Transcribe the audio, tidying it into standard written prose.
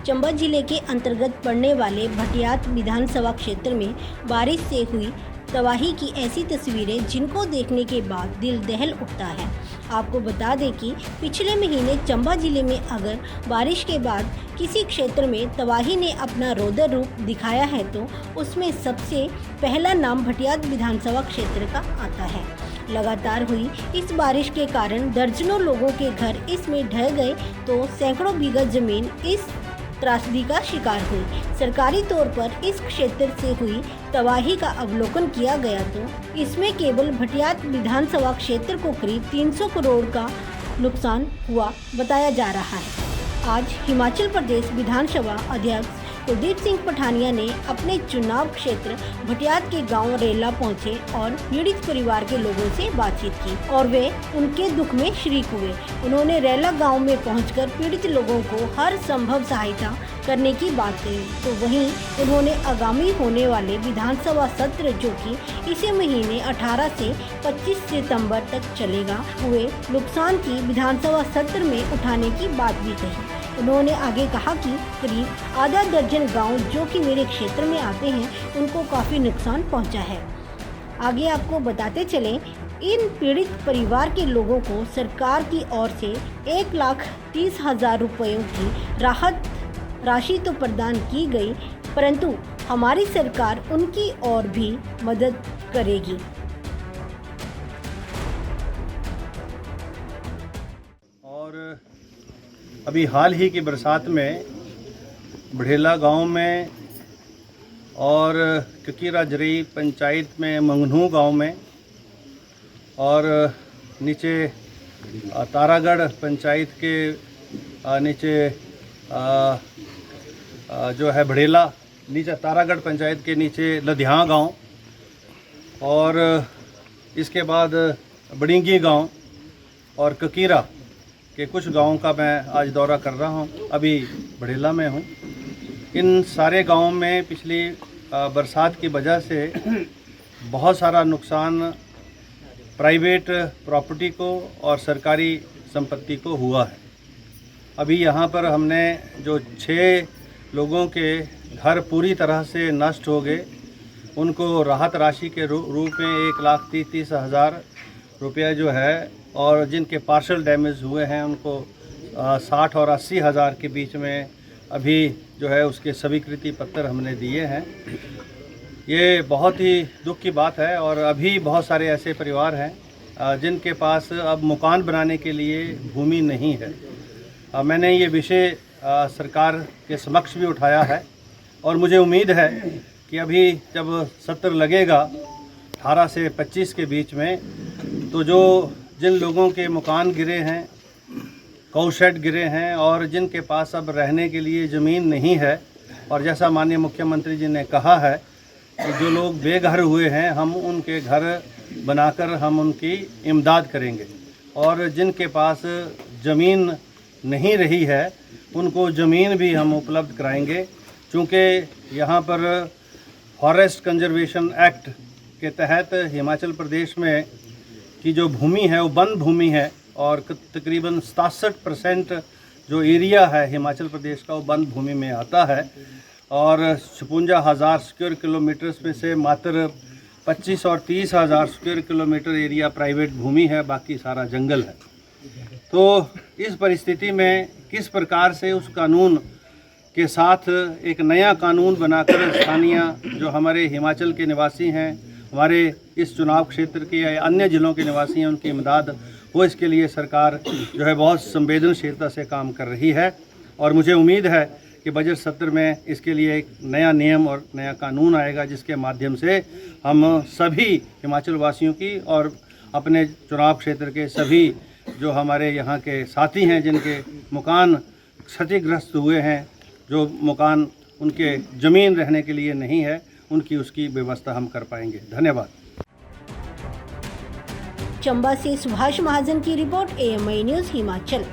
चंबा जिले के अंतर्गत पड़ने वाले भटियात विधानसभा क्षेत्र में बारिश से हुई तबाही की ऐसी तस्वीरें जिनको देखने के बाद दिल दहल उठता है। आपको बता दें कि पिछले महीने चंबा जिले में अगर बारिश के बाद किसी क्षेत्र में तबाही ने अपना रौद्र रूप दिखाया है तो उसमें सबसे पहला नाम भटियात विधानसभा क्षेत्र का आता है। लगातार हुई इस बारिश के कारण दर्जनों लोगों के घर इसमें ढह गए तो सैकड़ों बीघा जमीन इस त्रासदी का शिकार हुई। सरकारी तौर पर इस क्षेत्र से हुई तबाही का अवलोकन किया गया तो इसमें केवल भटियात विधानसभा क्षेत्र को करीब 300 करोड़ का नुकसान हुआ बताया जा रहा है। आज हिमाचल प्रदेश विधानसभा अध्यक्ष कुलदीप सिंह पठानिया ने अपने चुनाव क्षेत्र भटियात के गांव रेला पहुंचे और पीड़ित परिवार के लोगों से बातचीत की और वे उनके दुख में शरीक हुए। उन्होंने रेला गांव में पहुंचकर पीड़ित लोगों को हर संभव सहायता करने की बात कही। तो वहीं उन्होंने आगामी होने वाले विधानसभा सत्र जो कि इसी महीने 18 से 25 सितंबर तक चलेगा हुए नुकसान की विधानसभा सत्र में उठाने की बात भी कही। उन्होंने आगे कहा कि करीब आधा दर्जन गांव जो कि मेरे क्षेत्र में आते हैं उनको काफ़ी नुकसान पहुंचा है। आगे आपको बताते चलें, इन पीड़ित परिवार के लोगों को सरकार की ओर से 1,30,000 रुपयों की राहत राशि तो प्रदान की गई, परंतु हमारी सरकार उनकी और भी मदद करेगी। और अभी हाल ही की बरसात में बढ़ेला गांव में और ककीरा जरी पंचायत में मंगनू गांव में और नीचे तारागढ़ पंचायत के नीचे जो है बढ़ेला नीचे तारागढ़ पंचायत के नीचे लधिया गांव और इसके बाद बड़िंगी गांव और ककीरा के कुछ गांवों का मैं आज दौरा कर रहा हूं। अभी बढ़ेला में हूं। इन सारे गांवों में पिछली बरसात की वजह से बहुत सारा नुकसान प्राइवेट प्रॉपर्टी को और सरकारी संपत्ति को हुआ है। अभी यहां पर हमने जो 6 लोगों के घर पूरी तरह से नष्ट हो गए उनको राहत राशि के रूप में 1,30,000 रुपया जो है और जिनके पार्शल डैमेज हुए हैं उनको 60 और 80 हज़ार के बीच में अभी जो है उसके स्वीकृति पत्र हमने दिए हैं। ये बहुत ही दुख की बात है और अभी बहुत सारे ऐसे परिवार हैं जिनके पास अब मकान बनाने के लिए भूमि नहीं है। मैंने ये विषय सरकार के समक्ष भी उठाया है और मुझे उम्मीद है कि अभी जब सत्र लगेगा 18 से 25 के बीच में तो जिन लोगों के मकान गिरे हैं, काउशेड गिरे हैं और जिनके पास अब रहने के लिए ज़मीन नहीं है और जैसा माननीय मुख्यमंत्री जी ने कहा है कि जो लोग बेघर हुए हैं हम उनके घर बनाकर हम उनकी इमदाद करेंगे और जिनके पास ज़मीन नहीं रही है उनको ज़मीन भी हम उपलब्ध कराएंगे। चूँकि यहाँ पर फॉरेस्ट कंजर्वेशन एक्ट के तहत हिमाचल प्रदेश में की जो भूमि है वो वन भूमि है और तकरीबन 67% जो एरिया है हिमाचल प्रदेश का वो वन भूमि में आता है और 56,000 स्क्वायर किलोमीटर्स में से मात्र 25 और 30,000 स्क्वायर किलोमीटर एरिया प्राइवेट भूमि है, बाकी सारा जंगल है। तो इस परिस्थिति में किस प्रकार से उस कानून के साथ एक नया कानून बनाकर स्थानीय जो हमारे हिमाचल के निवासी हैं, हमारे इस चुनाव क्षेत्र के या अन्य ज़िलों के निवासी हैं, उनकी इमदाद हो, इसके लिए सरकार जो है बहुत संवेदनशीलता से काम कर रही है और मुझे उम्मीद है कि बजट सत्र में इसके लिए एक नया नियम और नया कानून आएगा जिसके माध्यम से हम सभी हिमाचल वासियों की और अपने चुनाव क्षेत्र के सभी जो हमारे यहाँ के साथी हैं जिनके मकान क्षतिग्रस्त हुए हैं, जो मकान उनके ज़मीन रहने के लिए नहीं है, उनकी उसकी व्यवस्था हम कर पाएंगे। धन्यवाद। चंबा से सुभाष महाजन की रिपोर्ट, AMI न्यूज़ हिमाचल।